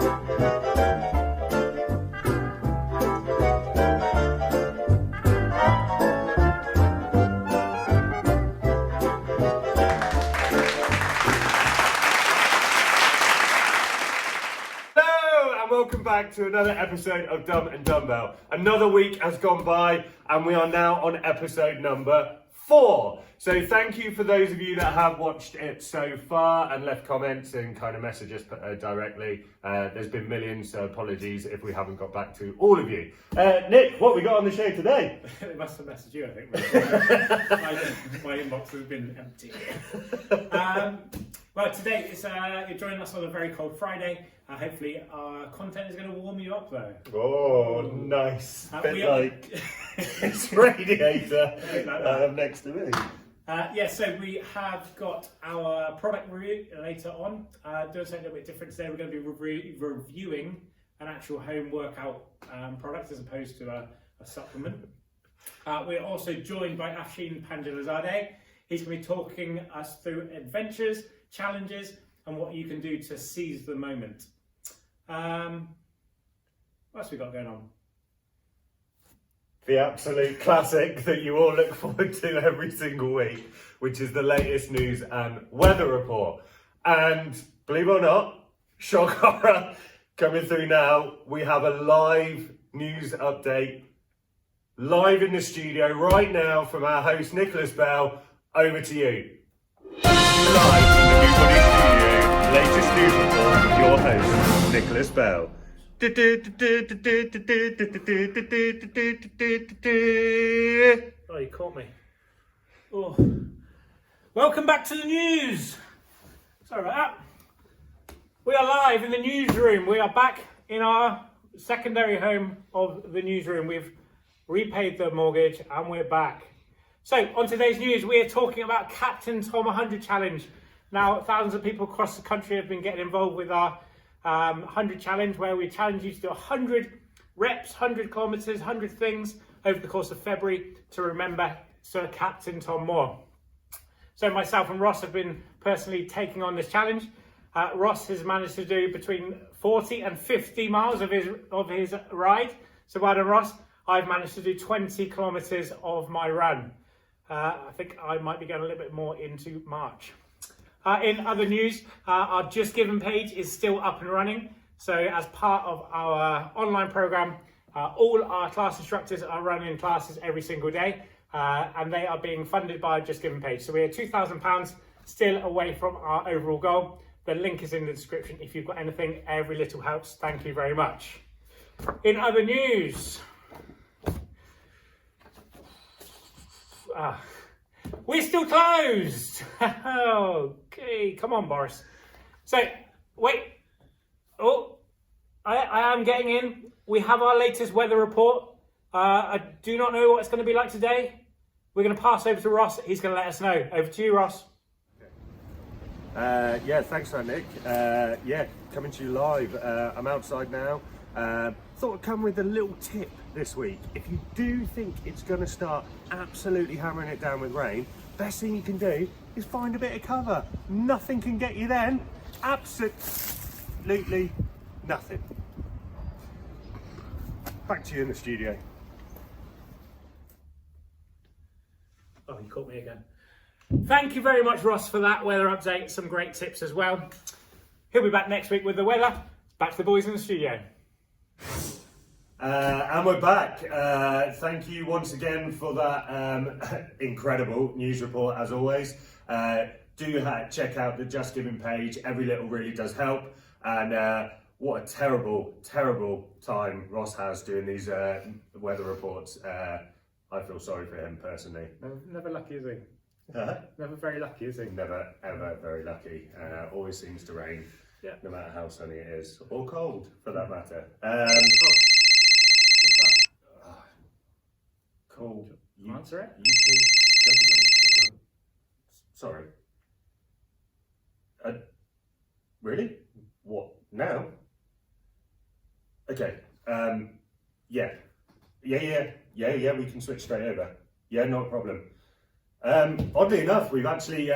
Welcome back to another episode of Dumb and Dumbbell. Another week has gone by and we are now on episode number 4. So thank you for those of you that have watched it so far and left comments and kind of message us directly. There's been millions, so apologies if we haven't got back to all of you. Nick, what we got on the show today? They must have messaged you, I think. My inbox has been empty. Well, today you're joining us on a very cold Friday. Hopefully our content is going to warm you up though. Oh, nice. Bit like this radiator next to me. So we have got our product review later on. Doing something a little bit different today. We're going to be reviewing an actual home workout product as opposed to a supplement. We're also joined by Afshin Pandilazadeh. He's going to be talking us through adventures, challenges, and what you can do to seize the moment. What else we got going on? The absolute classic that you all look forward to every single week, which is the latest news and weather report. And believe it or not, shock horror, coming through now, we have a live news update live in the studio right now from our host Nicholas Bell. Over to you. Live from the Newbody Studio, latest news report with your host, Nicholas Bell. Oh, you caught me. Oh. Welcome back to the news. Sorry about that. We are live in the newsroom. We are back in our secondary home of the newsroom. We've repaid the mortgage and we're back. So, on today's news, we are talking about Captain Tom 100 Challenge. Now, thousands of people across the country have been getting involved with our 100 Challenge, where we challenge you to do 100 reps, 100 kilometres, 100 things over the course of February to remember Sir Captain Tom Moore. So, myself and Ross have been personally taking on this challenge. Ross has managed to do between 40 and 50 miles of his ride. So, well done, Ross. I've managed to do 20 kilometres of my run. I think I might be going a little bit more into March. In other news, our Just Given page is still up and running. So as part of our online program, all our class instructors are running classes every single day, and they are being funded by our Just Given page. So we're £2,000 still away from our overall goal. The link is in the description. If you've got anything, every little helps. Thank you very much. In other news, we're still closed. Okay, come on, Boris. So, wait. Oh, I am getting in. We have our latest weather report. I do not know what it's going to be like today. We're going to pass over to Ross. He's going to let us know. Over to you, Ross. Yeah, thanks for that, Nick. Yeah, coming to you live. I'm outside now. Thought I'd come with a little tip this week. If you do think it's going to start absolutely hammering it down with rain, best thing you can do is find a bit of cover. Nothing can get you then. Absolutely nothing. Back to you in the studio. Oh, you caught me again. Thank you very much, Ross, for that weather update. Some great tips as well. He'll be back next week with the weather. Back to the boys in the studio. And we're back. Thank you once again for that incredible news report, as always. Do check out the Just Giving page. Every little really does help. And what a terrible, terrible time Ross has doing these weather reports. I feel sorry for him personally. Never lucky, is he? Huh? Never very lucky, is he? Never, ever very lucky. Always seems to rain, yeah. No matter how sunny it is, or cold for that matter. What's that? Cold. Answer it. UK government. Sorry. Really? What now? Okay. Yeah. We can switch straight over. Yeah, not a problem. Oddly enough, we've actually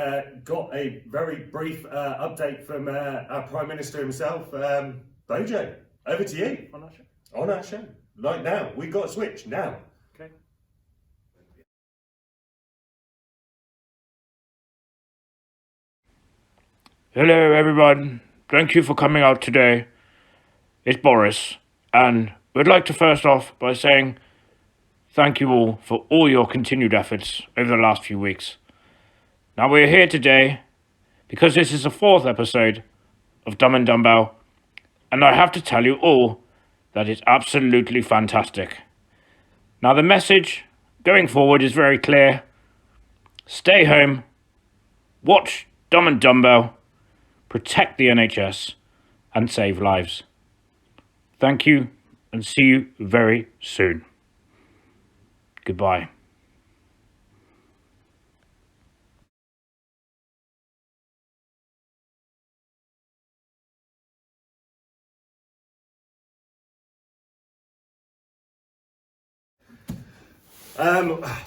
got a very brief update from our Prime Minister himself. Bojo, over to you. On our show. On our show. Like now. We've got to switch now. Okay. Hello everyone, thank you for coming out today. It's Boris, and we'd like to first off by saying thank you all for all your continued efforts over the last few weeks. Now we're here today because this is the 4th episode of Dumb and Dumbbell, and I have to tell you all that it's absolutely fantastic. Now the message going forward is very clear. Stay home, watch Dumb and Dumbbell, protect the NHS, and save lives. Thank you, and see you very soon. Goodbye.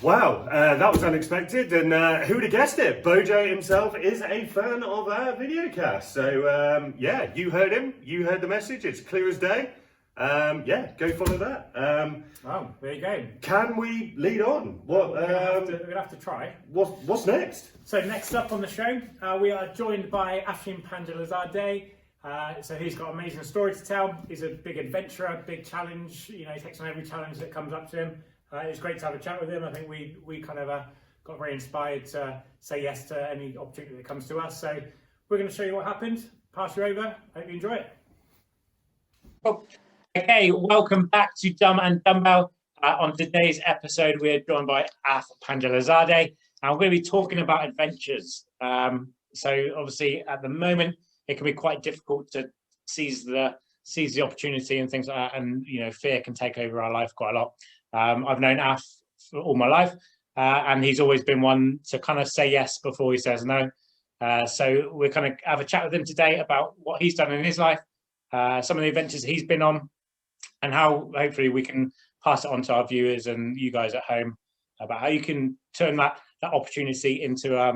Wow, that was unexpected, and who would have guessed it? Bojo himself is a fan of our videocast. So, yeah, you heard him, you heard the message, it's clear as day. Yeah, go follow that. Wow, there you go. Can we lead on? What? We're gonna have to try. What's next? So next up on the show, we are joined by Afshin Pandalazadeh. So he's got an amazing story to tell. He's a big adventurer, big challenge. You know, he takes on every challenge that comes up to him. It's great to have a chat with him. I think we kind of got very inspired to say yes to any opportunity that comes to us. So we're going to show you what happened. Pass you over. Hope you enjoy it. Okay, welcome back to Dumb and Dumbbell. On today's episode, we're joined by Af Pandalazadeh, and we're going to be talking about adventures. So obviously, at the moment, it can be quite difficult to seize the opportunity and things like that, and you know, fear can take over our life quite a lot. I've known Af for all my life, and he's always been one to kind of say yes before he says no. So we're going to have a chat with him today about what he's done in his life, some of the adventures he's been on, and how hopefully we can pass it on to our viewers and you guys at home about how you can turn that opportunity into a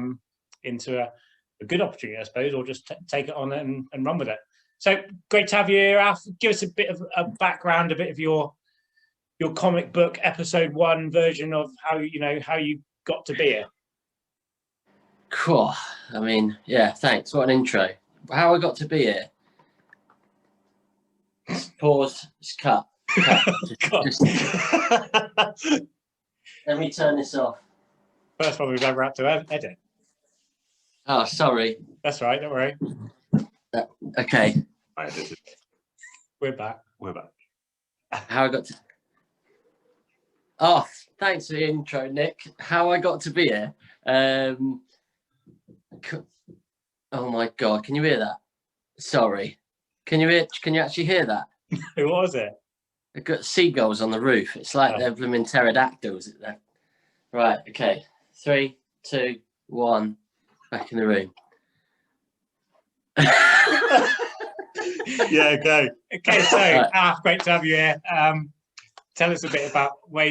good opportunity, I suppose, or just take it on and run with it. So great to have you here, Af. Give us a bit of a background, a bit of your comic book episode 1 version of how you got to be here. Cool. I mean, yeah, thanks. What an intro. How I got to be here. Pause. Just cut. Just let me turn this off. First one we've ever had to edit. Oh, sorry. That's right. Don't worry. Okay. I edited. We're back. How I got to... Oh, thanks for the intro, Nick. How I got to be here. Oh my God, can you hear that? Sorry. Can you actually hear that? Who was it? I've got seagulls on the roof. It's like they're blooming pterodactyls. Right, okay. 3, 2, 1. Back in the room. Yeah, go. Okay, so great to have you here. Tell us a bit about where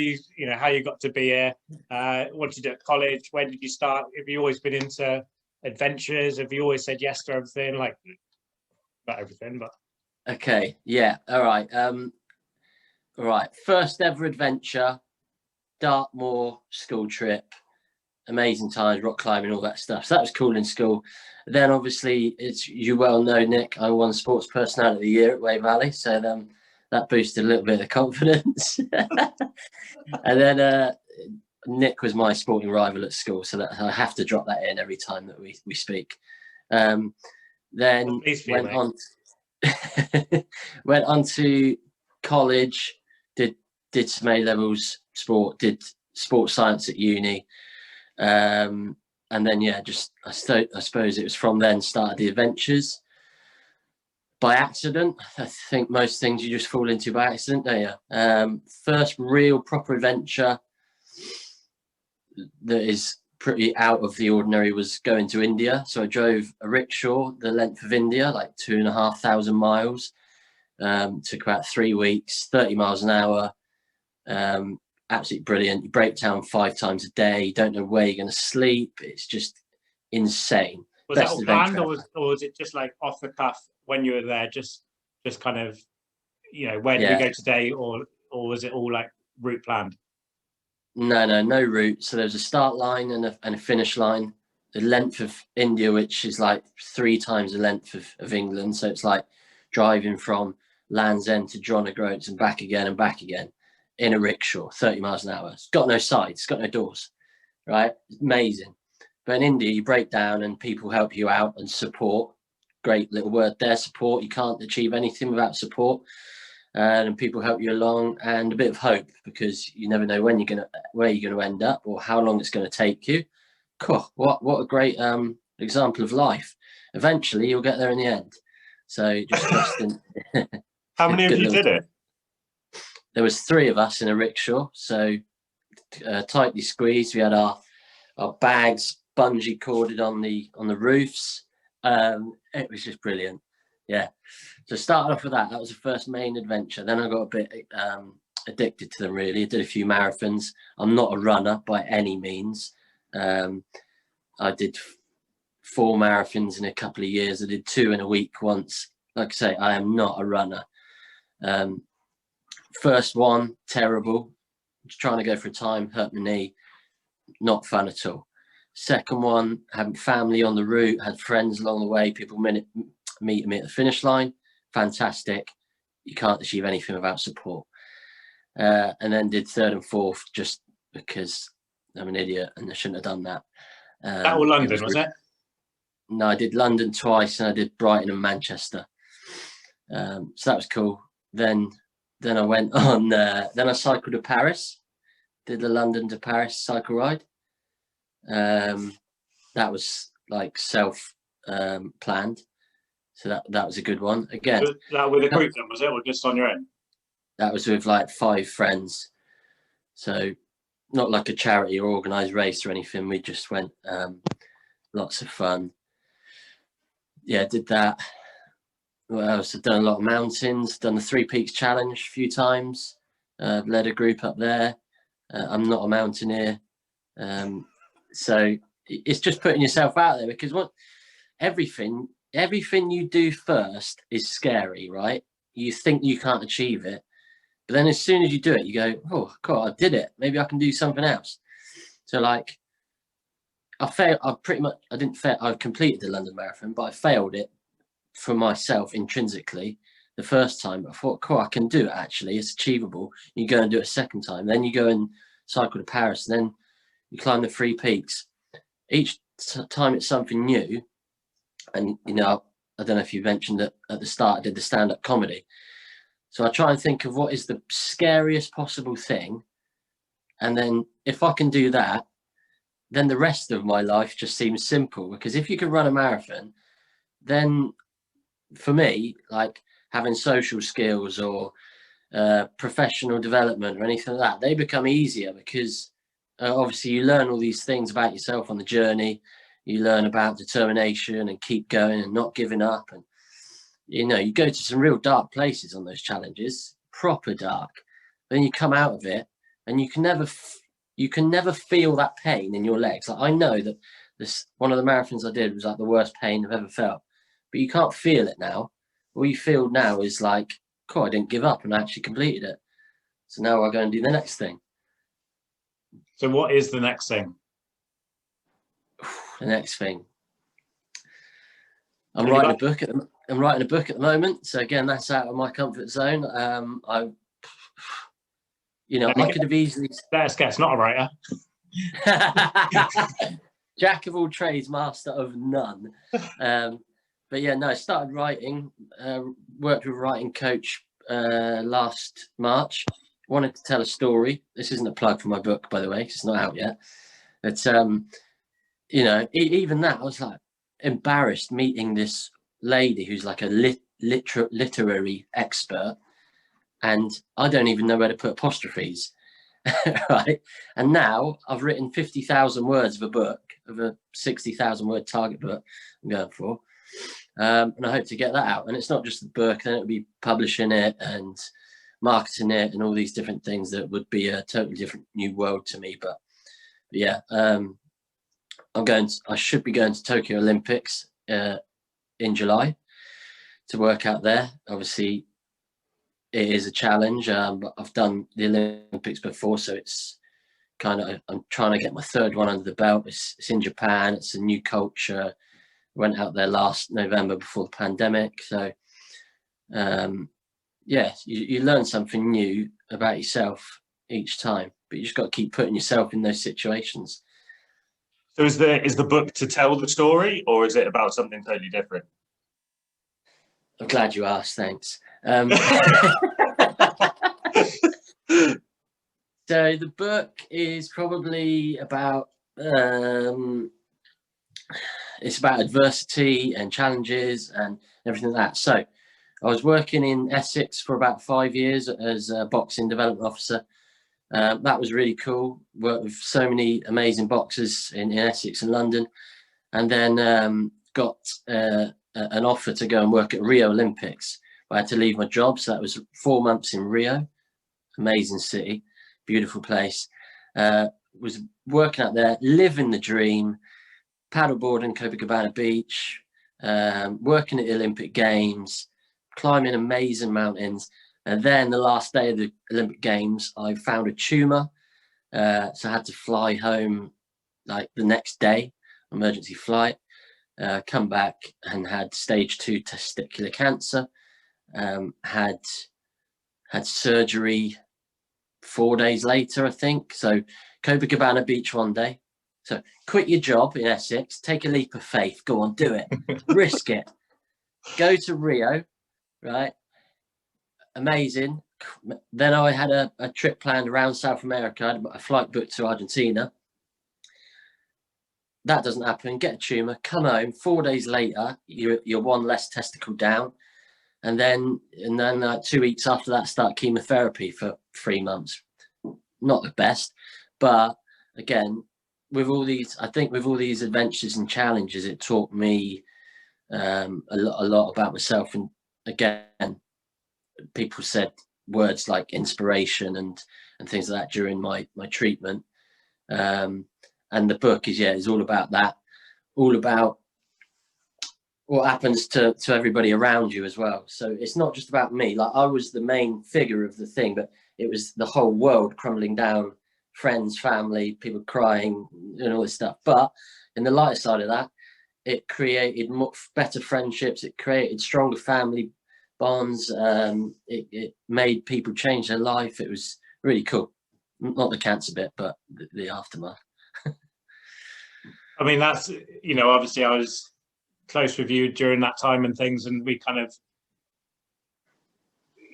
how you got to be here. What did you do at college? Where did you start? Have you always been into adventures? Have you always said yes to everything? Like, not everything, but. Okay, yeah, all right. First ever adventure, Dartmoor school trip. Amazing times, rock climbing, all that stuff. So that was cool in school. Then obviously, you well know, Nick, I won Sports Personality of the Year at Way Valley. So that boosted a little bit of confidence. And then Nick was my sporting rival at school, so that I have to drop that in every time that we speak. Then went on to college, did some A-levels sport, did sports science at uni. And then I suppose it was from then started the adventures by accident. I think most things you just fall into by accident, don't you? First real proper adventure that is pretty out of the ordinary was going to India. So I drove a rickshaw the length of India, like 2,500 miles. Took about 3 weeks, 30 miles an hour. Absolutely brilliant. You break down 5 times a day. You don't know where you're going to sleep. It's just insane. Was that all planned, or was it just like off the cuff when you were there? Just Just kind of, where do we go today, or was it all like route planned? No route. So there's a start line and a finish line. The length of India, which is like 3 times the length of England. So it's like driving from Land's End to John O'Groats and back again in a rickshaw, 30 miles an hour. It's got no sides, it's got no doors, right? It's amazing. But in India, you break down and people help you out and support. Great little word there, support. You can't achieve anything without support. And people help you along, and a bit of hope, because you never know where you're gonna end up or how long it's going to take you. Cool. What a great example of life. Eventually, you'll get there in the end. So just trust in. How many of you did it? There was 3 of us in a rickshaw, so tightly squeezed. We had our bags bungee corded on the roofs. It was just brilliant. Yeah. So starting off with that was the first main adventure. Then I got a bit addicted to them, really. I did a few marathons. I'm not a runner by any means. I did 4 marathons in a couple of years. I did 2 in a week once. Like I say, I am not a runner. First one, terrible. Just trying to go for a time, hurt my knee. Not fun at all. Second one, having family on the route, had friends along the way, people meeting me at the finish line. Fantastic. You can't achieve anything without support. And then did 3rd and 4th just because I'm an idiot and I shouldn't have done that. That was London, was it? No, I did London twice and I did Brighton and Manchester. So that was cool. Then I went on, then I cycled to Paris, did the London to Paris cycle ride. That was like planned. So that was a good one. Again, was that with a group then, was it, or just on your own? That was with like 5 friends. So not like a charity or organised race or anything. We just went, lots of fun. Yeah, did that. What else? I've done a lot of mountains, done the 3 Peaks Challenge a few times, led a group up there. I'm not a mountaineer. So it's just putting yourself out there, because everything you do first is scary, right? You think you can't achieve it, but then as soon as you do it, you go, oh God, I did it. Maybe I can do something else. So like, I completed the London Marathon, but I failed it for myself intrinsically the first time. But I thought, cool, I can do it actually. It's achievable. You go and do it a second time. Then you go and cycle to Paris. And then you climb the 3 peaks. Each time it's something new. And, I don't know if you mentioned that at the start, I did the stand-up comedy. So I try and think of what is the scariest possible thing. And then if I can do that, then the rest of my life just seems simple. Because if you can run a marathon, then for me, like having social skills or professional development or anything like that, they become easier, because obviously you learn all these things about yourself on the journey. You learn about determination and keep going and not giving up. And, you go to some real dark places on those challenges, proper dark. Then you come out of it and you can never feel that pain in your legs. Like, I know that one of the marathons I did was like the worst pain I've ever felt, but you can't feel it now. All you feel now is like, cool, I didn't give up and I actually completed it. So now I go and do the next thing. So what is the next thing? The next thing. I'm writing a book at the moment. So again, that's out of my comfort zone. I could have easily. Let's guess, not a writer. Jack of all trades, master of none. But yeah, no, I started writing. Worked with a writing coach last March. Wanted to tell a story. This isn't a plug for my book, by the way, 'cause it's not out yet. But even that, I was like embarrassed meeting this lady who's like a literary expert, and I don't even know where to put apostrophes. Right? And now I've written 50,000 words of a book, of a 60,000 word target book I'm going for. And I hope to get that out. And it's not just the book, then it'll be publishing it and marketing it and all these different things that would be a totally different new world to me. But yeah, I should be going to Tokyo Olympics in July. to work out there. Obviously, it is a challenge, but I've done the Olympics before, so it's kind of, I'm trying to get my third one under the belt. It's in Japan. It's a new culture. Went out there last November before the pandemic. So, yeah, you learn something new about yourself each time, but you just got to keep putting yourself in those situations. So is the book to tell the story, or is it about something totally different? I'm glad you asked. Thanks. So the book is probably about it's about adversity and challenges and everything like that. So I was working in Essex for about 5 years as a boxing development officer. That was really cool. Worked with so many amazing boxers in Essex and London, and then got an offer to go and work at Rio Olympics. I had to leave my job, so that was 4 months in Rio. Amazing city, beautiful place. Was working out there, living the dream, paddleboarding Copacabana Beach, working at the Olympic Games, climbing amazing mountains. And then the last day of the Olympic Games, I found a tumour. So I had to fly home like the next day, emergency flight, come back and had stage 2 testicular cancer. Had surgery 4 days later, I think. So Copacabana Beach one day. So quit your job in Essex, take a leap of faith, go on, do it, risk it. Go to Rio, right? Amazing. Then I had a trip planned around South America. I had a flight booked to Argentina. That doesn't happen. Get a tumour, come home. 4 days later, you're one less testicle down. And then 2 weeks after that, start chemotherapy for 3 months. Not the best, but again, with all these adventures and challenges, it taught me a lot about myself. And again, people said words like inspiration and things like that during my treatment. And the book is all about that, all about what happens to everybody around you as well. So it's not just about me. Like, I was the main figure of the thing, but it was the whole world crumbling down, friends, family, people crying, and all this stuff. But in the lighter side of that, it created better friendships. It created stronger family bonds. It made people change their life. It was really cool. Not the cancer bit, but the aftermath. I mean, that's, obviously I was close with you during that time and things, and we kind of,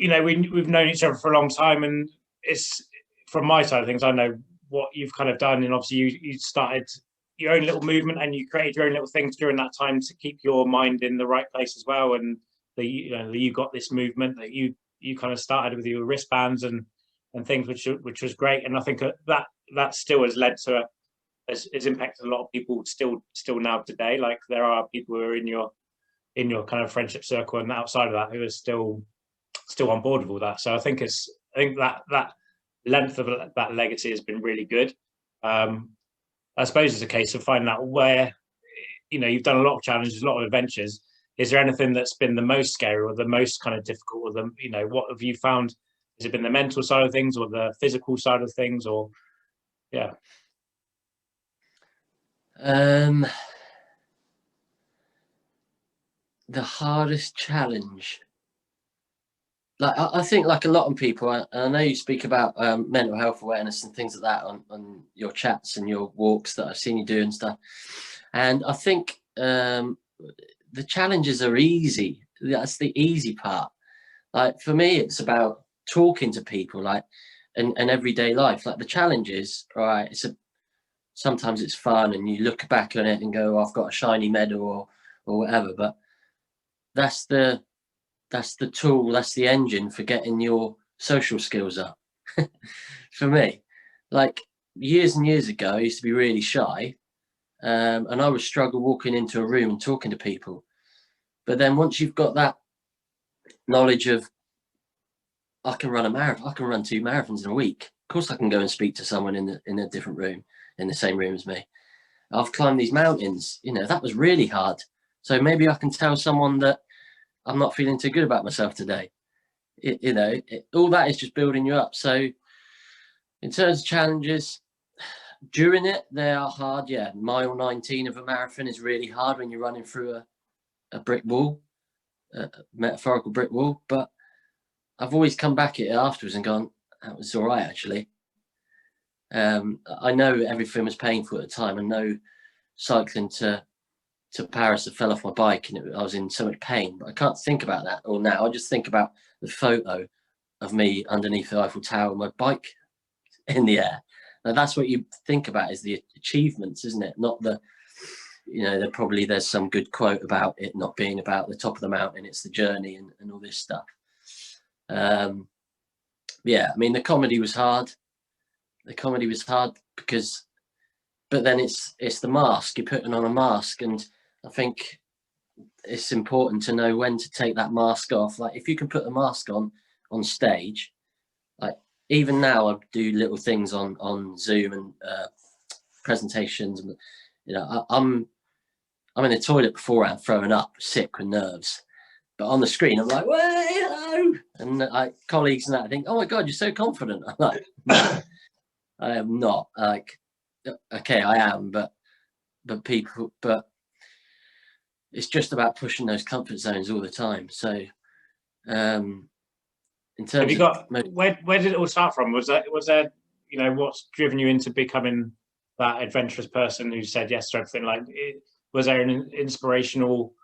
we've known each other for a long time, and it's, from my side of things, I know what you've kind of done, and obviously you started your own little movement and you created your own little things during that time to keep your mind in the right place as well. And you got this movement that you kind of started with your wristbands and things, which was great. And I think that still has led to has impacted a lot of people still now today. Like, there are people who are in your kind of friendship circle and outside of that who are still on board with all that. So I think that length of that legacy has been really good. I suppose it's a case of finding out where, you've done a lot of challenges, a lot of adventures. Is there anything that's been the most scary or the most kind of difficult, or what have you found? Has it been the mental side of things or the physical side of things, or yeah? The hardest challenge, like I think, like a lot of people, and I know you speak about mental health awareness and things like that on your chats and your walks that I've seen you do and stuff. And I think the challenges are easy. That's the easy part. Like, for me, it's about talking to people, like, and everyday life. Like, the challenges, all right, sometimes it's fun and you look back on it and go, oh, I've got a shiny medal or whatever, but that's the tool, that's the engine for getting your social skills up. For me, like, years and years ago, I used to be really shy, and I would struggle walking into a room and talking to people. But then once you've got that knowledge of, I can run a marathon, I can run 2 marathons in a week. Of course I can go and speak to someone in a different room, in the same room as me. I've climbed these mountains, that was really hard. So maybe I can tell someone that I'm not feeling too good about myself today. All that is just building you up. So in terms of challenges, during it, they are hard. Yeah, mile 19 of a marathon is really hard when you're running through a brick wall, a metaphorical brick wall. But I've always come back at it afterwards and gone, that was all right, actually. I know everything was painful at the time. I know cycling to Paris, I fell off my bike and I was in so much pain. But I can't think about that all now. I just think about the photo of me underneath the Eiffel Tower, my bike in the air. Now, that's what you think about, is the achievements, isn't it? Not the, there's some good quote about it not being about the top of the mountain. It's the journey and all this stuff. Yeah, I mean, the comedy was hard. Because, but then it's the mask. You're putting on a mask, and I think it's important to know when to take that mask off. Like, if you can put the mask on stage, like even now I do little things on Zoom and presentations, and I'm in the toilet beforehand throwing up, sick with nerves. But on the screen, I'm like, well, hello. And colleagues and that, I think, oh my God, you're so confident. I'm like, no, I am not. Like, okay, I am, but it's just about pushing those comfort zones all the time. So, in terms Have you got, where did it all start from? Was there, what's driven you into becoming that adventurous person who said yes to everything? Like, was there an inspirational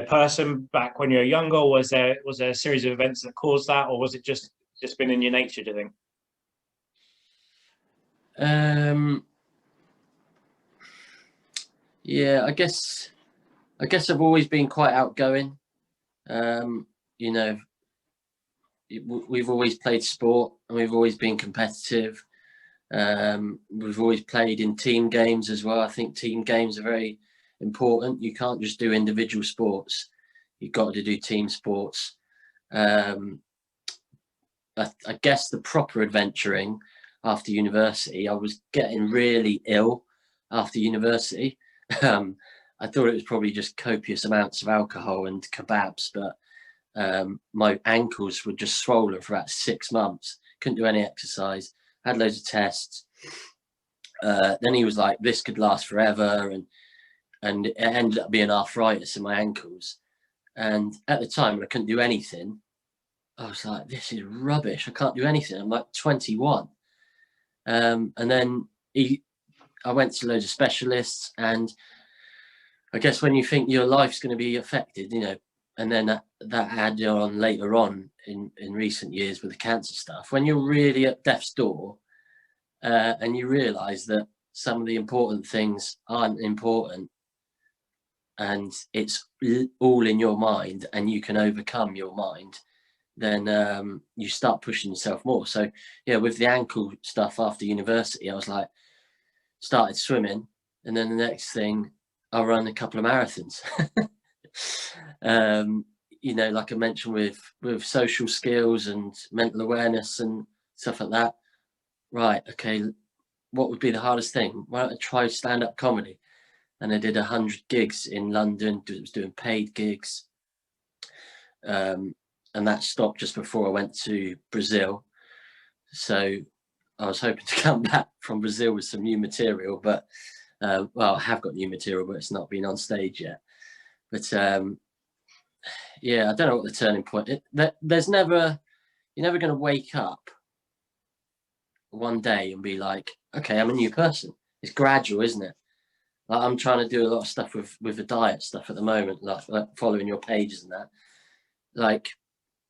person back when you were younger, or was there a series of events that caused that, or was it just been in your nature, do you think? Yeah, I guess I've always been quite outgoing. We've always played sport and we've always been competitive. We've always played in team games as well. I think team games are very important. You can't just do individual sports. You've got to do team sports. I guess the proper adventuring after university, I was getting really ill after university. I thought it was probably just copious amounts of alcohol and kebabs, but my ankles were just swollen for about 6 months. Couldn't do any exercise. Had loads of tests. Then he was like, this could last forever. And it ended up being arthritis in my ankles. And at the time, when I couldn't do anything, I was like, this is rubbish. I can't do anything. I'm like 21. And then I went to loads of specialists, and I guess when you think your life's going to be affected, and then that added on later on in recent years with the cancer stuff, when you're really at death's door, and you realize that some of the important things aren't important, and it's all in your mind and you can overcome your mind, then you start pushing yourself more. So yeah, with the ankle stuff after university, I was like, started swimming, and then the next thing, I ran a couple of marathons. Like I mentioned, with social skills and mental awareness and stuff like that. Right, okay, what would be the hardest thing? Why don't I try stand-up comedy? And I did 100 gigs in London. I was doing paid gigs. And that stopped just before I went to Brazil. So I was hoping to come back from Brazil with some new material, but I have got new material, but it's not been on stage yet. But yeah, I don't know what the turning point is. You're never going to wake up one day and be like, okay, I'm a new person. It's gradual, isn't it? Like, I'm trying to do a lot of stuff with the diet stuff at the moment, like following your pages and that. Like,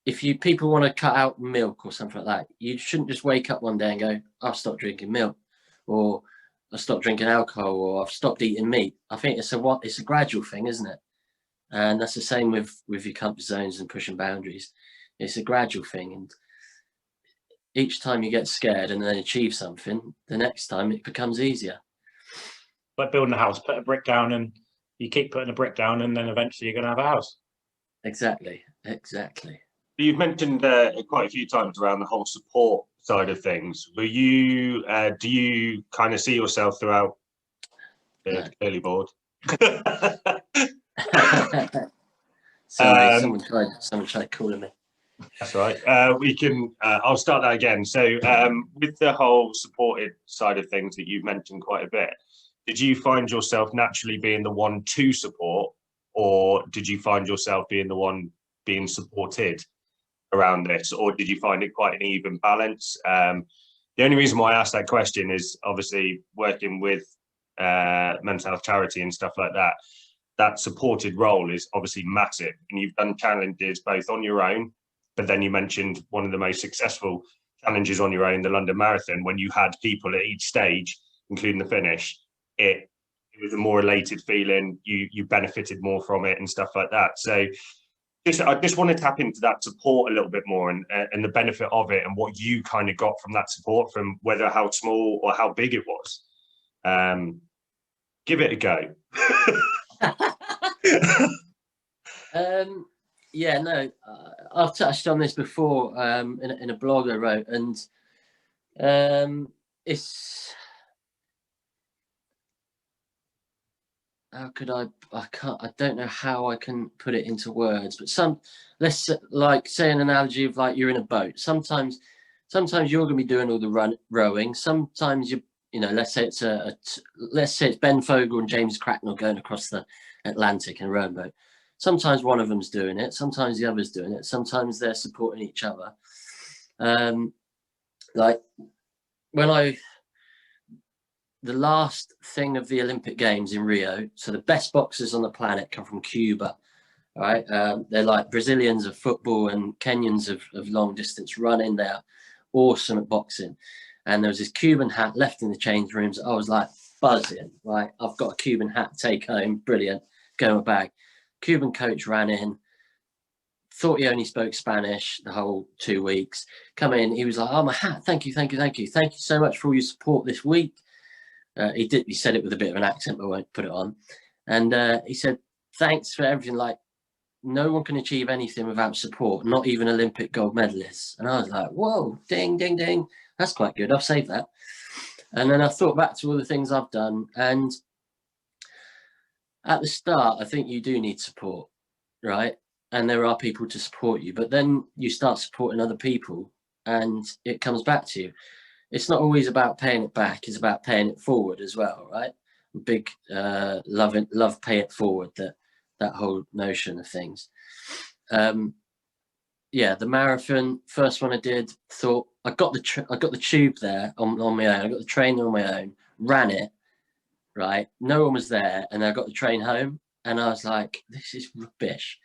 if people want to cut out milk or something like that, you shouldn't just wake up one day and go, I'll stop drinking milk, or I've stopped drinking alcohol, or I've stopped eating meat. I think it's a gradual thing, isn't it? And that's the same with your comfort zones and pushing boundaries. It's a gradual thing, and each time you get scared and then achieve something, the next time it becomes easier. Like building a house, put a brick down, and you keep putting a brick down, and then eventually you're going to have a house. Exactly. You've mentioned quite a few times around the whole support side of things. Do you kind of see yourself throughout the early board? Sorry, Um, someone tried calling me. That's right. We can. I'll start that again. So, with the whole supported side of things that you've mentioned quite a bit, did you find yourself naturally being the one to support, or did you find yourself being the one being supported around this, or did you find it quite an even balance? The only reason why I asked that question is obviously working with mental health charity and stuff like that. That supported role is obviously massive, and you've done challenges both on your own. But then you mentioned one of the most successful challenges on your own, the London Marathon, when you had people at each stage, including the finish. It was a more elated feeling. You benefited more from it and stuff like that. So I just want to tap into that support a little bit more and the benefit of it and what you kind of got from that support, from whether how small or how big it was. Give it a go. Yeah, no, I've touched on this before in a blog I wrote, and it's how could I don't know how I can put it into words, but let's like say an analogy of like you're in a boat. Sometimes you're going to be doing all the rowing. Sometimes let's say it's Ben Fogle and James Cracknell going across the Atlantic in a rowboat. Sometimes one of them's doing it. Sometimes the other's doing it. Sometimes they're supporting each other. Like the last thing of the Olympic Games in Rio, so the best boxers on the planet come from Cuba, right? They're like Brazilians of football and Kenyans of long distance running. They're awesome at boxing. And there was this Cuban hat left in the change rooms. I was like buzzing, right? I've got a Cuban hat to take home. Brilliant. Go in my bag. Cuban coach ran in, thought he only spoke Spanish the whole 2 weeks. Come in, he was like, "Oh, my hat, thank you so much for all your support this week." He said it with a bit of an accent, but I won't put it on. And he said, "Thanks for everything. Like, no one can achieve anything without support, not even Olympic gold medalists." And I was like, "Whoa, ding, ding, ding. That's quite good. I've saved that." And then I thought back to all the things I've done, and at the start, I think you do need support, right? And there are people to support you, but then you start supporting other people and it comes back to you. It's not always about paying it back, it's about paying it forward as well, right? Big love pay it forward, that whole notion of things. Yeah, the marathon, first one I did, thought I got the tube there on my own. I got the train on my own, ran it, right? No one was there, and I got the train home, and I was like, "This is rubbish.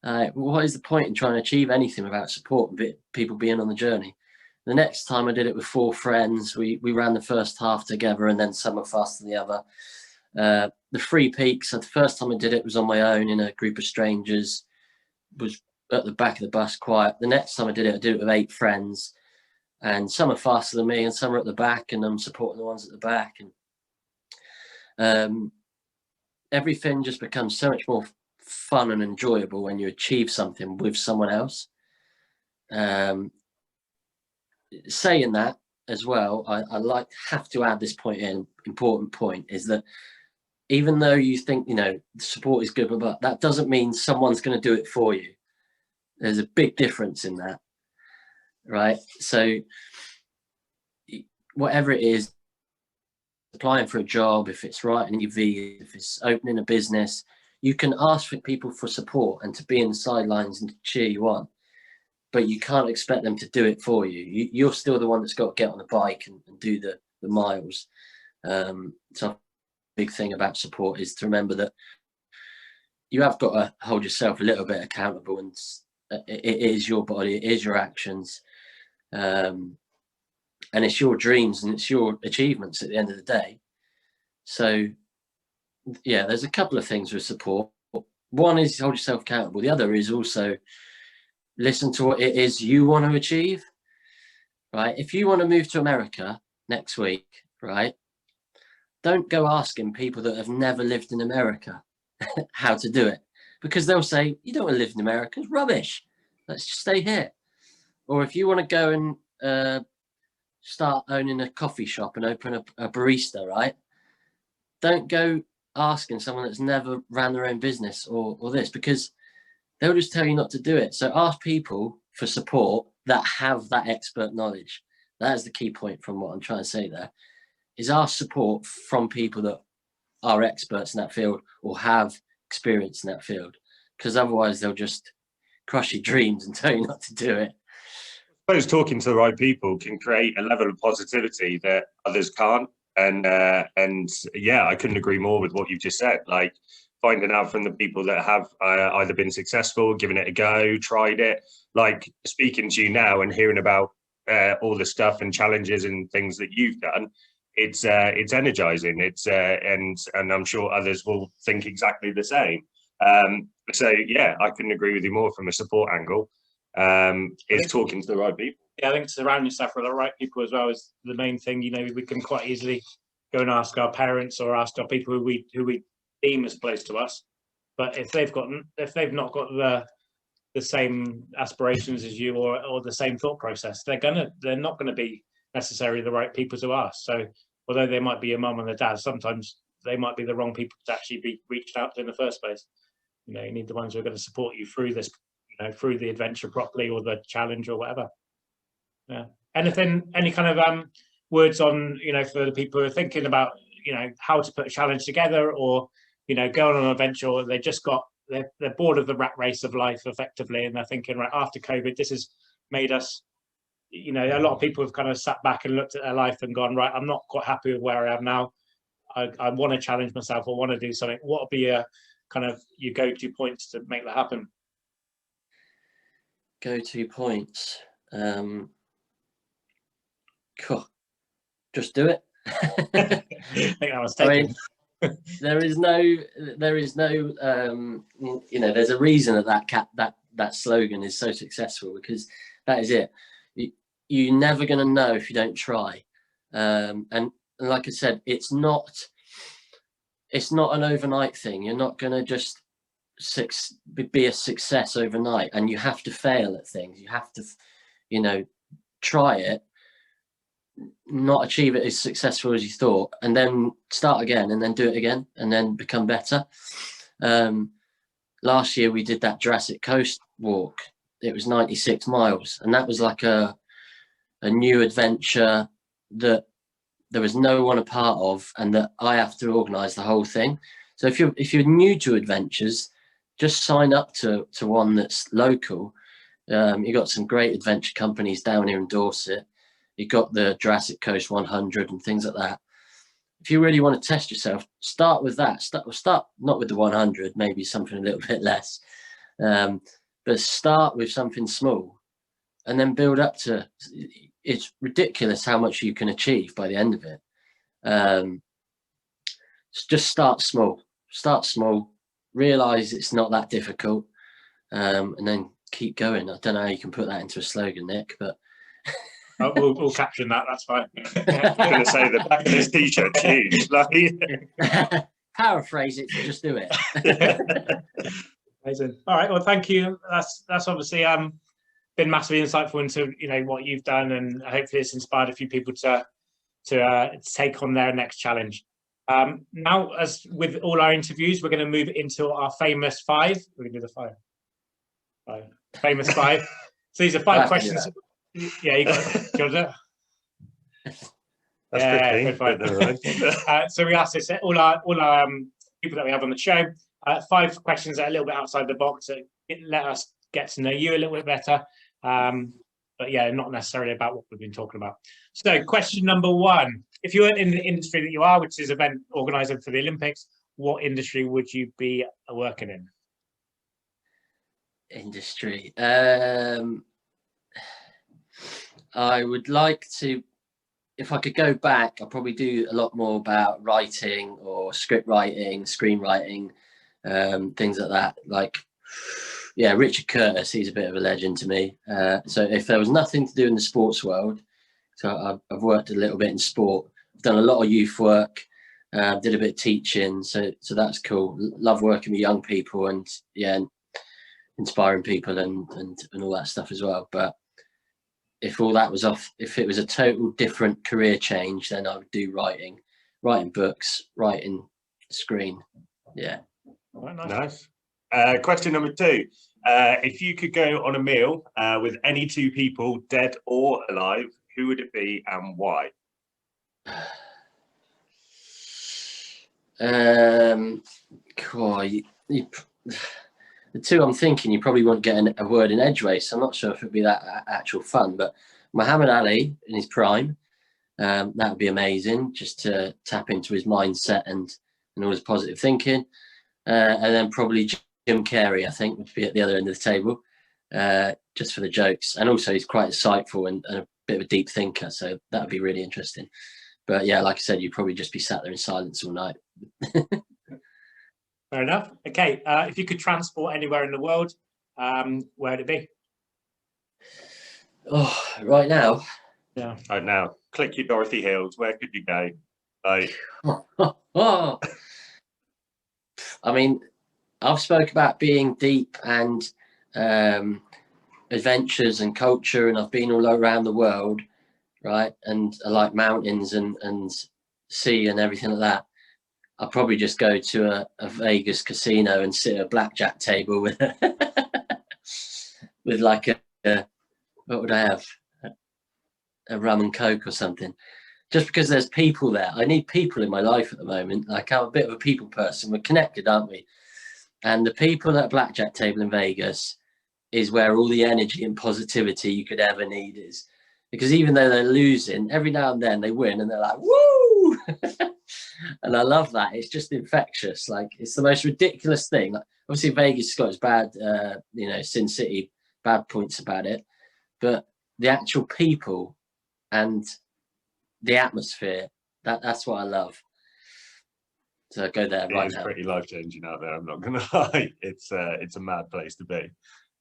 What is the point in trying to achieve anything without support and people being on the journey?" The next time I did it with 4 friends. We ran the first half together, and then some were faster than the other. The 3 peaks. So the first time I did it was on my own in a group of strangers. Was at the back of the bus, quiet. The next time I did it with 8 friends, and some are faster than me, and some are at the back, and I'm supporting the ones at the back. And everything just becomes so much more fun and enjoyable when you achieve something with someone else. Saying that as well, I have to add this important point is that even though you think support is good, but that doesn't mean someone's going to do it for you. There's a big difference in that, right? So whatever it is, applying for a job, if it's writing your CV, if it's opening a business, you can ask for people for support and to be in the sidelines and to cheer you on, but you can't expect them to do it for you. You're still the one that's got to get on the bike and do the miles. So a big thing about support is to remember that you have got to hold yourself a little bit accountable, and it is your body, it is your actions, and it's your dreams and it's your achievements at the end of the day. So yeah, there's a couple of things with support. One is hold yourself accountable. The other is also listen to what it is you want to achieve, right? If you want to move to America next week, right, don't go asking people that have never lived in America how to do it, because they'll say, "You don't want to live in America, it's rubbish. Let's just stay here." Or if you want to go and start owning a coffee shop and open a barista, right, don't go asking someone that's never ran their own business or this, because they'll just tell you not to do it. So ask people for support that have that expert knowledge. That's the key point from what I'm trying to say there, is ask support from people that are experts in that field or have experience in that field, because otherwise they'll just crush your dreams and tell you not to do it. I suppose talking to the right people can create a level of positivity that others can't. And yeah, I couldn't agree more with what you've just said. Like, finding out from the people that have either been successful, given it a go, tried it, like speaking to you now and hearing about all the stuff and challenges and things that you've done, it's energizing. It's and I'm sure others will think exactly the same. So yeah, I couldn't agree with you more from a support angle. Is talking to the right people. Yeah, I think surrounding yourself with the right people as well is the main thing. You know, we can quite easily go and ask our parents or ask our people who we deem as close to us, but if they've not got the same aspirations as you or the same thought process, they're not gonna be necessarily the right people to ask. So although they might be your mum and a dad, sometimes they might be the wrong people to actually be reached out to in the first place. You know, you need the ones who are going to support you through this, you know, through the adventure properly or the challenge or whatever. Yeah. Anything, any kind of words on, you know, for the people who are thinking about, you know, how to put a challenge together, or, you know, going on an adventure, or they're bored of the rat race of life effectively, and they're thinking, right, after COVID, this has made us, you know, a lot of people have kind of sat back and looked at their life and gone, right, I'm not quite happy with where I am now. I want to challenge myself or want to do something. What would be a kind of your go-to points to make that happen? Go-to points. Cool. Just do it. I think that was taken. I mean, there is no, you know, there's a reason that slogan is so successful, because that is it. You're never going to know if you don't try. And like I said, it's not an overnight thing. You're not going to just be a success overnight, and you have to fail at things. You have to, you know, try it, not achieve it as successful as you thought, and then start again, and then do it again, and then become better. Last year we did that Jurassic Coast walk. It was 96 miles, and that was like a new adventure that there was no one a part of, and that I have to organise the whole thing. So if you're new to adventures, just sign up to one that's local. You've got some great adventure companies down here in Dorset. You've got the Jurassic Coast 100 and things like that. If you really want to test yourself, start with that. Start not with the 100, maybe something a little bit less, but start with something small, and then build up to. It's ridiculous how much you can achieve by the end of it. Just start small. Realize it's not that difficult, and then keep going. I don't know how you can put that into a slogan, Nick, but we'll caption that. That's fine. I'm going to say the back of this t-shirt, huge. Like, paraphrase it. Just do it. Amazing. All right. Well, thank you. That's obviously been massively insightful into, you know, what you've done, and hopefully it's inspired a few people to take on their next challenge. Now, as with all our interviews, we're going to move into our famous five. We're going to do the five. Famous five. So these are five questions. Yeah, you got it. Do you want to do it? That's 15. So we asked this all our people that we have on the show. 5 questions that are a little bit outside the box to let us get to know you a little bit better. But yeah, not necessarily about what we've been talking about. So question number 1, if you weren't in the industry that you are, which is event organizer for the Olympics, what industry would you be working in? Industry. I would like to, if I could go back, I'd probably do a lot more about writing or script writing, screenwriting, things like that. Like, yeah, Richard Curtis, he's a bit of a legend to me. So if there was nothing to do in the sports world, so I've worked a little bit in sport. I've done a lot of youth work, did a bit of teaching, so that's cool. Love working with young people and, yeah, inspiring people and all that stuff as well. But if all that was off, if it was a total different career change, then I would do writing books, writing screen. Yeah. Nice. Question number 2. If you could go on a meal with any two people, dead or alive, who would it be and why? Cool. The two I'm thinking, you probably won't get a word in edgeways, so I'm not sure if it'd be that actual fun. But Muhammad Ali in his prime, that would be amazing, just to tap into his mindset and all his positive thinking. And then probably Jim Carrey, I think, would be at the other end of the table, just for the jokes. And also, he's quite insightful and a bit of a deep thinker, so that would be really interesting. But yeah, like I said, you'd probably just be sat there in silence all night. Fair enough. Okay, if you could transport anywhere in the world, where would it be? Oh, right now? Yeah. Right now, click your Dorothy Hills. Where could you go? Like, Oh. I mean, I've spoke about being deep and adventures and culture, and I've been all around the world, right? And I like mountains and sea and everything like that. I'll probably just go to a Vegas casino and sit at a blackjack table with with like a what would I have? A rum and coke or something. Just because there's people there. I need people in my life at the moment. Like, I'm a bit of a people person. We're connected, aren't we? And the people at a blackjack table in Vegas is where all the energy and positivity you could ever need is. Because even though they're losing, every now and then they win and they're like, woo! And I love that. It's just infectious. Like, it's the most ridiculous thing. Like, obviously, Vegas has got its bad, Sin City, bad points about it. But the actual people and the atmosphere, that's what I love. So go there right now. It's pretty life-changing out there, I'm not going to lie. It's a mad place to be.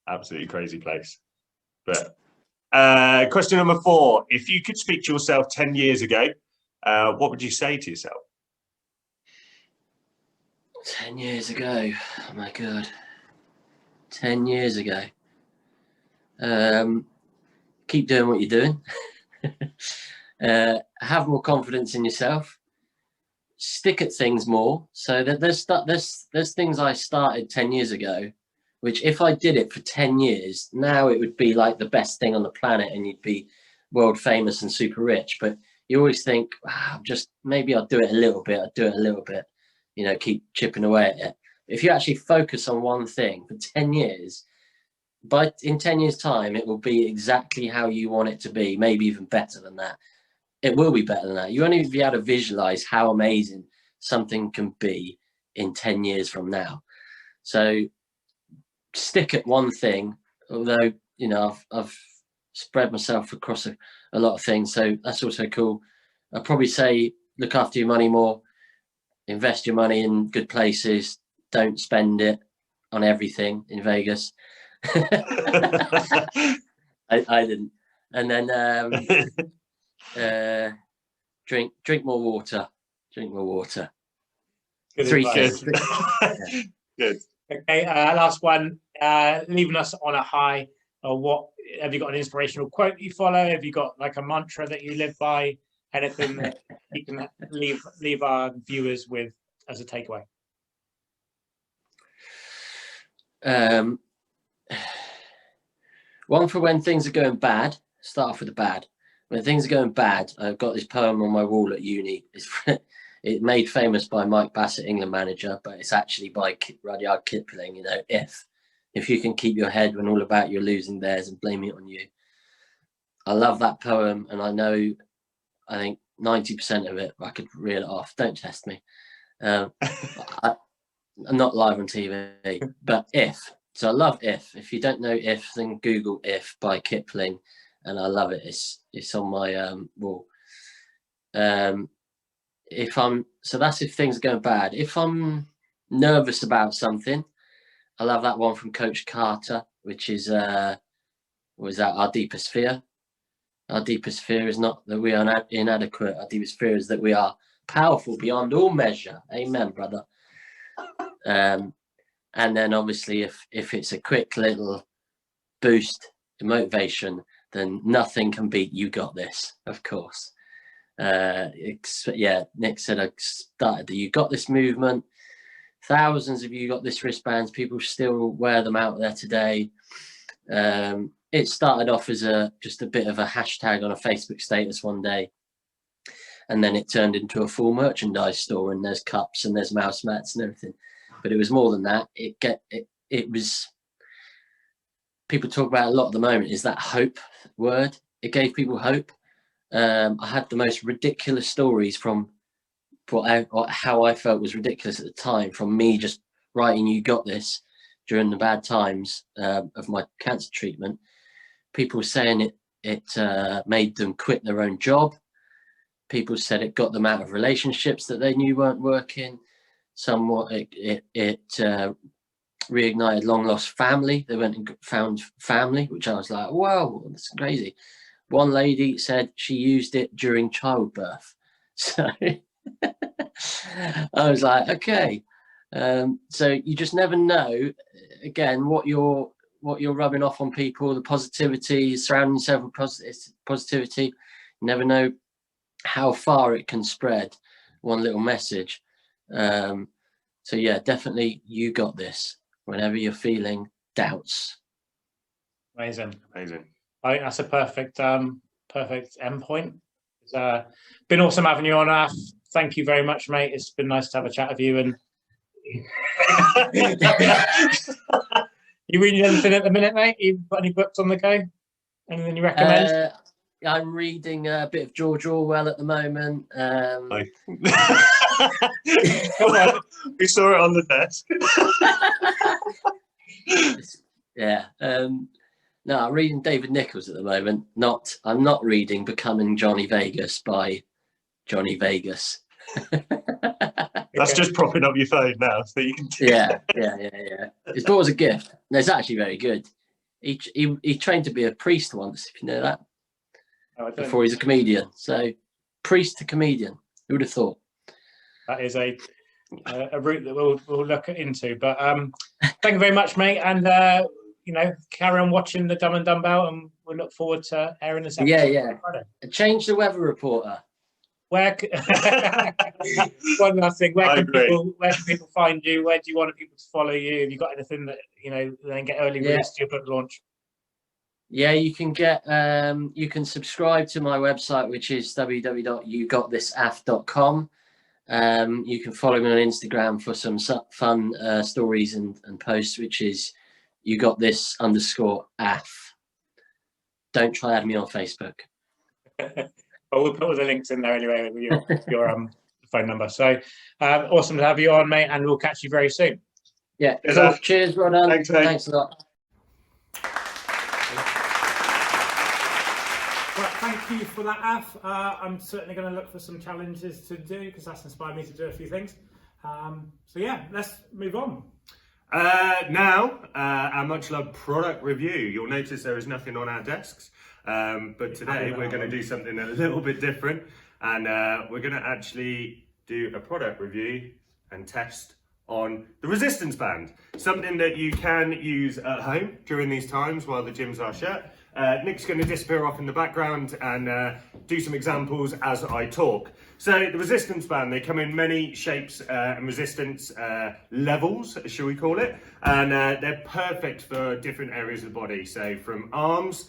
Absolutely crazy place. But question number 4. If you could speak to yourself 10 years ago, what would you say to yourself? 10 years ago. Oh, my God. 10 years ago. Keep doing what you're doing. Have more confidence in yourself. Stick at things more. So that there's things I started 10 years ago, which if I did it for 10 years, now it would be like the best thing on the planet and you'd be world famous and super rich. But you always think, just maybe I'll do it a little bit, keep chipping away at it. If you actually focus on one thing for 10 years, but in 10 years' time, it will be exactly how you want it to be, maybe even better than that. It will be better than that. You only be able to visualize how amazing something can be in 10 years from now. So stick at one thing, although, I've spread myself across a lot of things. So that's also cool. I'd probably say, look after your money more, invest your money in good places. Don't spend it on everything in Vegas. I didn't. And then drink more water. Good 3 advice. things. Good. Okay, last one. Leaving us on a high. Or what have you got? An inspirational quote you follow? Have you got like a mantra that you live by? Anything that you can leave our viewers with as a takeaway? One for when things are going bad. Start off with the bad. When things are going bad, I've got this poem on my wall at uni. It's made famous by Mike Bassett, England manager, but it's actually by Rudyard Kipling. If you can keep your head when all about you're losing theirs and blaming it on you. I love that poem, and I think 90% of it I could reel it off. Don't test me. I'm not live on TV, but if. So I love If. If you don't know If, then Google If by Kipling, and I love it. It's on my wall. So that's if things are going bad. If I'm nervous about something, I love that one from Coach Carter, which is our deepest fear. Our deepest fear is not that we are inadequate. Our deepest fear is that we are powerful beyond all measure. Amen, brother. And then obviously if it's a quick little boost to motivation, then nothing can beat You Got This, of course. Nick said I started the You Got This movement Thousands of you got this wristbands. People still wear them out there today. It started off as just a bit of a hashtag on a Facebook status one day, and then it turned into a full merchandise store, and there's cups and there's mouse mats and everything. But it was more than that. It was, people talk about a lot at the moment, is that hope word. It gave people hope. I had the most ridiculous stories from how I felt was ridiculous at the time, from me just writing "You got this" during the bad times of my cancer treatment. People saying it made them quit their own job. People said it got them out of relationships that they knew weren't working. Somewhat it reignited long lost family. They went and found family, which I was like, wow, that's crazy. One lady said she used it during childbirth. So I was like, okay. So you just never know, again, what you're rubbing off on people, the positivity, surrounding yourself with positivity. You never know how far it can spread, one little message. So yeah, definitely you got this whenever you're feeling doubts. Amazing. Amazing. I think that's a perfect end point. It's been awesome having you on, Af. Thank you very much, mate. It's been nice to have a chat with you. And you reading anything at the minute, mate? You got any books on the go? Anything you recommend? I'm reading a bit of George Orwell at the moment. Come on, we saw it on the desk. Yeah. No, I'm reading David Nichols at the moment. I'm not reading Becoming Johnny Vegas by Johnny Vegas. That's just propping up your phone now, so you can. Yeah. It's bought as a gift. And it's actually very good. He trained to be a priest once, if you know that. Before he's a comedian. So, priest to comedian. Who would have thought? That is a route that we'll look into. But thank you very much, mate. And carry on watching the Dumb and Dumbbell, and we'll look forward to airing this episode. Yeah. Change the weather reporter. One last thing. Where can people find you? Where do you want people to follow you? Have you got anything that then get early release to your book launch? Yeah, you can you can subscribe to my website, which is www.yougotThisAF.com. You can follow me on Instagram for some fun stories and posts, which is YouGotThis_AF. Don't try add me on Facebook. But we'll put all the links in there anyway with your phone number. So awesome to have you on, mate, and we'll catch you very soon. Yeah. Cool. Cheers, well done. Thanks, mate. Thanks a lot. Well, thank you for that, Af. I'm certainly going to look for some challenges to do because that's inspired me to do a few things. So yeah, let's move on. Now, our much loved product review. You'll notice there is nothing on our desks, but today we're going to do something a little bit different, and we're going to actually do a product review and test on the resistance band, something that you can use at home during these times while the gyms are shut. Nick's going to disappear off in the background and do some examples as I talk. So the resistance band, they come in many shapes and resistance levels, shall we call it, and they're perfect for different areas of the body. So from arms,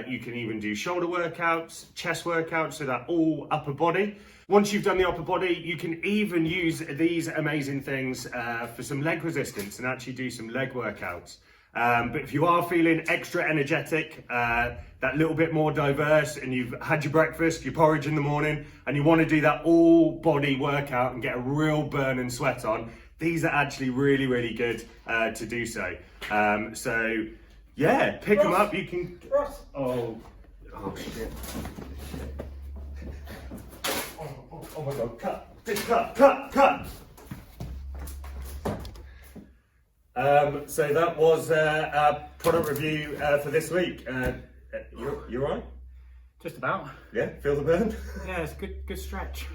you can even do shoulder workouts, chest workouts, so that all upper body. Once you've done the upper body, you can even use these amazing things for some leg resistance and actually do some leg workouts. But if you are feeling extra energetic, that little bit more diverse, and you've had your breakfast, your porridge in the morning, and you want to do that all body workout and get a real burn and sweat on, these are actually really, really good to do so. So yeah, pick them up. You can. Oh shit. Oh my god, cut. So that was our product review for this week. You all right? Just about. Yeah, feel the burn? Yeah, it's good stretch.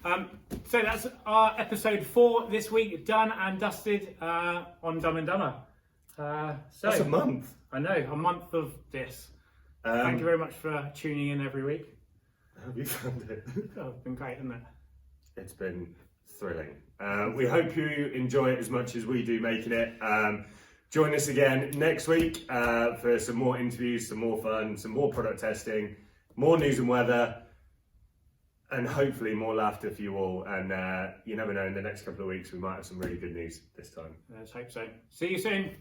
So that's our episode 4 this week, done and dusted on Dumb and Dumber. So That's a month. I know, a month of this. Thank you very much for tuning in every week. How have you found it? Oh, it's been great, hasn't it? It's been thrilling. We hope you enjoy it as much as we do making it. Join us again next week for some more interviews, some more fun, some more product testing, more news and weather, and hopefully more laughter for you all. And you never know, in the next couple of weeks we might have some really good news this time. Let's hope so. See you soon.